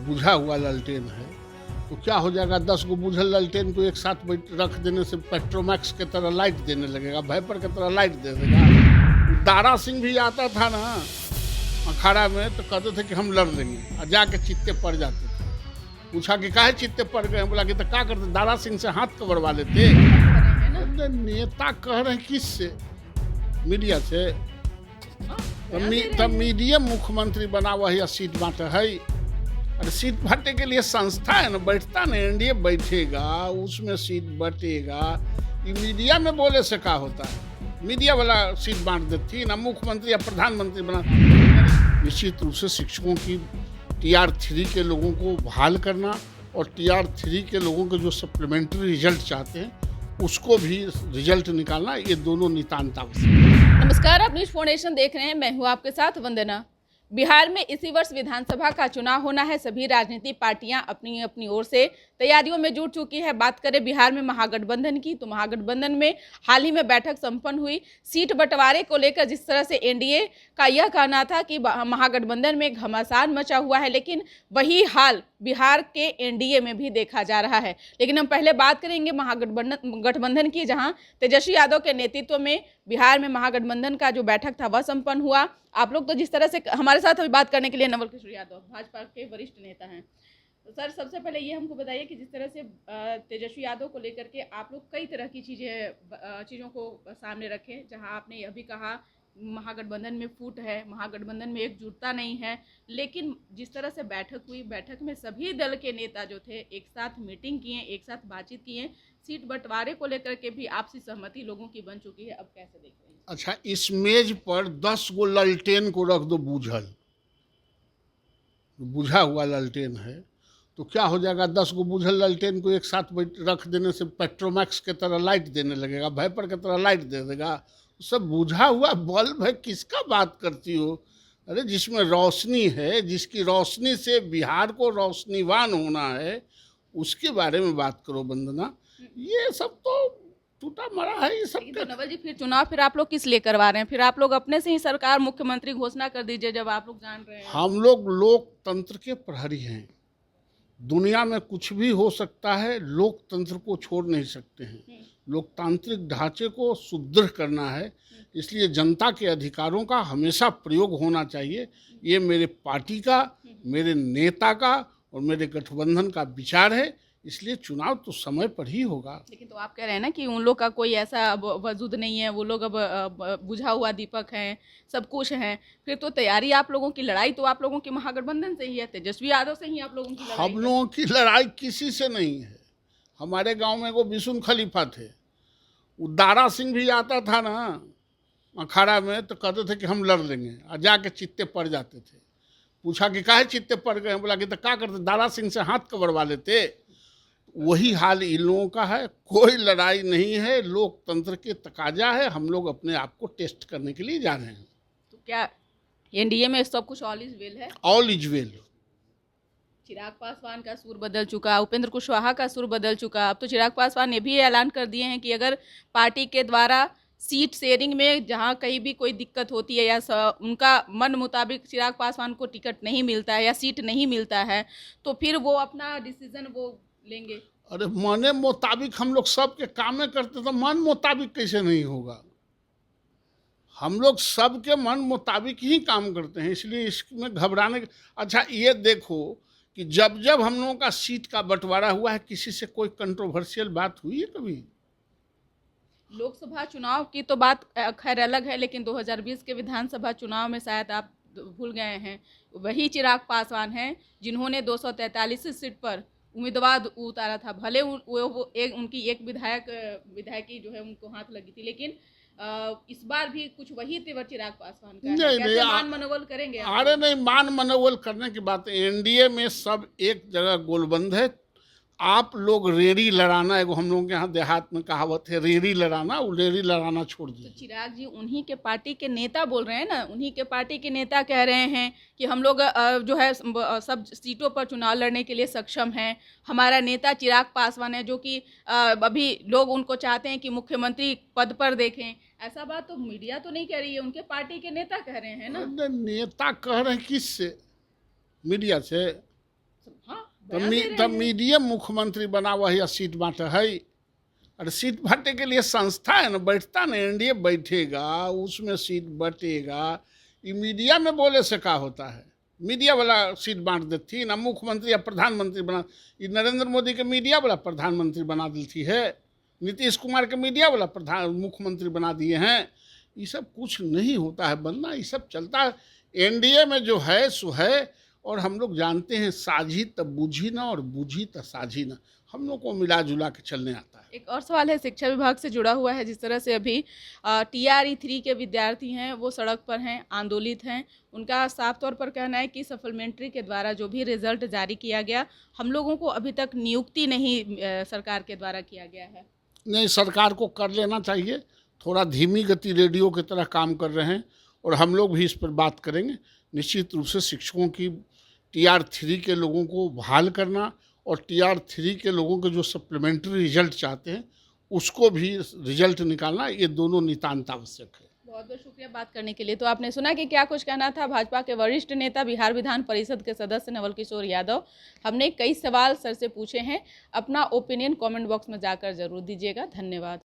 बुझा हुआ लालटेन है तो क्या हो जाएगा, 10 गो बुझल लालटेन को एक साथ रख देने से पेट्रोमैक्स की तरह लाइट देने लगेगा, वाइपर की तरह लाइट दे देगा। दारा सिंह भी आता था ना अखाड़ा में तो कहते थे कि हम लड़ लेंगे, और जाके चित्ते पड़ जाते थे। पूछा कि काहे चित्ते पड़ गए, बोला कि तो क्या करते, दारा सिंह से हाथ कबड़वा लेते। नेता कह रहे हैं किससे? मीडिया से। तब मीडिया मुख्यमंत्री बना हुआ है, सीट बांटे है। अरे सीट बांटने के लिए संस्था है ना, बैठता ना एनडीए बैठेगा, उसमें सीट बटेगा। ये मीडिया में बोले से क्या होता है? मीडिया वाला सीट बांट देती ना, मुख्यमंत्री या प्रधानमंत्री बना। निश्चित रूप से शिक्षकों की TR3 के लोगों को बहाल करना और TR3 के लोगों के जो सप्लीमेंट्री रिजल्ट चाहते हैं उसको भी रिजल्ट निकालना, ये दोनों नितांत आवश्यक है। नमस्कार, आप न्यूज फाउंडेशन देख रहे हैं, मैं हूं आपके साथ वंदना। बिहार में इसी वर्ष विधानसभा का चुनाव होना है। सभी राजनीतिक पार्टियां अपनी अपनी ओर से तैयारियों में जुट चुकी है। बात करें बिहार में महागठबंधन की, तो महागठबंधन में हाल ही में बैठक संपन्न हुई। सीट बंटवारे को लेकर जिस तरह से एनडीए का यह कहना था कि महागठबंधन में घमासान मचा हुआ है, लेकिन वही हाल बिहार के एनडीए में भी देखा जा रहा है। लेकिन हम पहले बात करेंगे महागठबंधन की, जहां तेजस्वी यादव के नेतृत्व में बिहार में महागठबंधन का जो बैठक था वह संपन्न हुआ। आप लोग तो जिस तरह से हमारे साथ अभी बात करने के लिए नवल किशोर यादव भाजपा के वरिष्ठ नेता हैं। तो सर, सबसे पहले ये हमको बताइए कि जिस तरह से तेजस्वी यादव को लेकर के आप लोग कई तरह की चीज़ों को सामने रखे, जहां आपने यह भी कहा महागठबंधन में फूट है, महागठबंधन में एकजुटता नहीं है, लेकिन जिस तरह से बैठक हुई, बैठक में सभी दल के नेता जो थे एक साथ मीटिंग किए, एक साथ बातचीत किए, सीट बंटवारे को लेकर के भी आपसी सहमति लोगों की बन चुकी है। अब कैसे देख रहे हैं? अच्छा, इस मेज पर 10 गो लालटेन को रख दो, बुझा हुआ लालटेन है तो क्या हो जाएगा, 10 गो बुझल लालटेन को एक साथ रख देने से पेट्रोमैक्स की तरह लाइट देने लगेगा, वाइपर की तरह लाइट दे देगा। सब बुझा हुआ बल्ब है, किसका बात करती हो? अरे जिसमें रोशनी है, जिसकी रोशनी से बिहार को रोशनीवान होना है, उसके बारे में बात करो वंदना। ये सब तो टूटा मरा है ये सब। तो नवल जी, फिर चुनाव फिर आप लोग किस लिए करवा रहे हैं? फिर आप लोग अपने से ही सरकार मुख्यमंत्री घोषणा कर दीजिए, जब आप लोग जान रहे हैं। हम लोग लोकतंत्र के प्रहरी हैं। दुनिया में कुछ भी हो सकता है, लोकतंत्र को छोड़ नहीं सकते हैं। लोकतांत्रिक ढांचे को सुदृढ़ करना है, इसलिए जनता के अधिकारों का हमेशा प्रयोग होना चाहिए। ये मेरे पार्टी का, मेरे नेता का और मेरे गठबंधन का विचार है। इसलिए चुनाव तो समय पर ही होगा। लेकिन तो आप कह रहे हैं ना कि उन लोग का कोई ऐसा अब वजूद नहीं है, वो लोग अब बुझा हुआ दीपक हैं, सब कुछ हैं। फिर तो तैयारी आप लोगों की, लड़ाई तो आप लोगों की महागठबंधन से ही है, तेजस्वी यादव से ही आप लोगों की लड़ाई। हम लोगों की लड़ाई किसी से नहीं है। हमारे गांव में वो बिशुन खलीफा थे, वो दारा सिंह भी आता था ना अखाड़ा में तो कहते थे कि हम लड़ लेंगे, और जाके चित्ते पड़ जाते थे। पूछा कि काहे चित्ते पड़ गए, बोला कि तो क्या करते, दारा सिंह से हाथ कबड़वा लेते। वही हाल इन लोगों का है। कोई लड़ाई नहीं है, लोकतंत्र के तकाजा है। हम लोग अपने आप को टेस्ट करने के लिए जा रहे हैं। तो क्या एनडीए में सब कुछ ऑल इज वेल है? All is well. Chirag Paswan का सुर बदल चुका, उपेंद्र कुशवाहा का सुर बदल चुका। अब तो चिराग पासवान ने भी ऐलान कर दिए हैं कि अगर पार्टी के द्वारा सीट शेयरिंग में जहां कहीं भी कोई दिक्कत होती है या उनका मन मुताबिक चिराग पासवान को टिकट नहीं मिलता है या सीट नहीं मिलता है, तो फिर वो अपना डिसीजन वो लेंगे। अरे मने मुताबिक हम लोग सबके काम करते तो मन मुताबिक कैसे नहीं होगा? हम लोग सबके मन मुताबिक ही काम करते हैं, इसलिए इसमें घबराने। अच्छा ये देखो कि जब जब हम लोगों का सीट का बंटवारा हुआ है, किसी से कोई कंट्रोवर्शियल बात हुई है कभी? लोकसभा चुनाव की तो बात खैर अलग है, लेकिन 2020 के विधानसभा चुनाव में शायद आप भूल गए हैं, वही चिराग पासवान हैं जिन्होंने 243 सीट पर उम्मीदवार उतारा था। भले वो उनकी एक विधायकी जो है उनको हाथ लगी थी, लेकिन इस बार भी कुछ वही तेवर चिराग पासवान का है। कैसे मान मनोबल करेंगे? अरे नहीं, मान मनोबल करने की बात है। एनडीए में सब एक जगह गोलबंद है। आप लोग रेड़ी लड़ाना, एगो हम लोगों के यहाँ देहात में कहावत है, रेड़ी लड़ाना, वो रेड़ी लड़ाना छोड़ दीजिए। तो चिराग जी उन्हीं के पार्टी के नेता बोल रहे हैं ना, उन्हीं के पार्टी के नेता कह रहे हैं कि हम लोग जो है सब सीटों पर चुनाव लड़ने के लिए सक्षम हैं। हमारा नेता चिराग पासवान है, जो कि अभी लोग उनको चाहते हैं कि मुख्यमंत्री पद पर देखें। ऐसा बात तो मीडिया तो नहीं कह रही है, उनके पार्टी के नेता कह रहे हैं ना। नेता कह रहे हैं किससे? मीडिया से। तब मीडियम मुख्यमंत्री बना वही सीट बांटे है। अरे सीट बांटे के लिए संस्था है ना, बैठता ना एनडीए बैठेगा, उसमें सीट बटेगा। ये मीडिया में बोले से का होता है? मीडिया वाला सीट बांट देती ना, मुख्यमंत्री या प्रधानमंत्री बना। ये नरेंद्र मोदी के मीडिया वाला प्रधानमंत्री बना देती है, नीतीश कुमार के मीडिया वाला मुख्यमंत्री बना दिए हैं। ये सब कुछ नहीं होता है बनना, ये सब चलता है। एनडीए में जो है सो है, और हम लोग जानते हैं साझी तब बूझी ना और बूझी तब साझी ना, हम लोग को मिला जुला के चलने आता है। एक और सवाल है, शिक्षा विभाग से जुड़ा हुआ है। जिस तरह से अभी TRE 3 के विद्यार्थी हैं वो सड़क पर हैं, आंदोलित हैं, उनका साफ तौर पर कहना है कि सप्लीमेंट्री के द्वारा जो भी रिजल्ट जारी किया गया, हम लोगों को अभी तक नियुक्ति नहीं सरकार के द्वारा किया गया है। नहीं, सरकार को कर लेना चाहिए। थोड़ा धीमी गति रेडियो की तरह काम कर रहे हैं, और हम लोग भी इस पर बात करेंगे। निश्चित रूप से शिक्षकों की TR 3 के लोगों को बहाल करना और TR 3 के लोगों के जो सप्लीमेंट्री रिजल्ट चाहते हैं उसको भी रिजल्ट निकालना, ये दोनों नितांत आवश्यक है। बहुत बहुत शुक्रिया बात करने के लिए। तो आपने सुना कि क्या कुछ कहना था भाजपा के वरिष्ठ नेता, बिहार विधान परिषद के सदस्य नवल किशोर यादव। हमने कई सवाल सर से पूछे हैं, अपना ओपिनियन कमेंट बॉक्स में जाकर जरूर दीजिएगा। धन्यवाद।